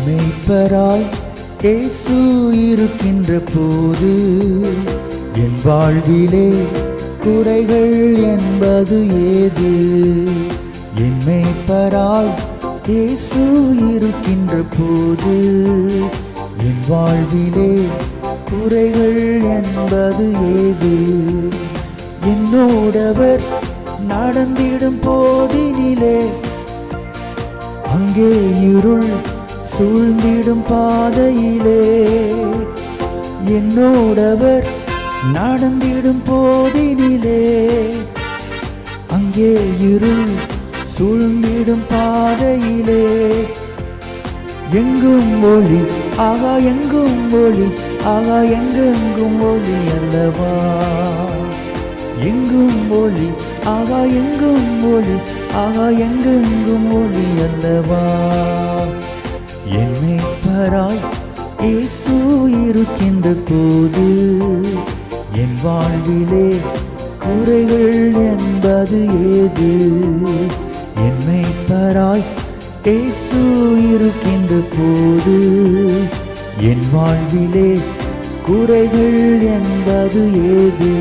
மேய்ப்பராய் இயேசு இருக்கின்ற போது என் வாழ்விலே குறைகள் என்பது ஏது? என் மேய்ப்பராய் இயேசு இருக்கின்ற போது என் வாழ்விலே குறைகள் என்பது ஏது? என்னோடவர் நடந்திடும் போதினிலே அங்கே இருள் சூழ்ந்திடும் பாதையிலே, என்னோடவர் நடந்திடும் போதினிலே அங்கே இருள் சூழ்ந்திடும் பாதையிலே, எங்கும் ஒளி ஆகா எங்கும் ஒளி ஆகா எங்கெங்கும் ஒளி அல்லவா, எங்கும் ஒளி ஆகா எங்கும் ஒளி ஆகா எங்கெங்கும் ஒளி அல்லவா. என் மேய்ப்பராய் இயேசு இருக்கின்ற போது என் வாழ்விலே குறைகள் என்பது ஏது? என் மேய்ப்பராய் இயேசு இருக்கின்ற போது என் வாழ்விலே குறைகள் என்பது ஏது?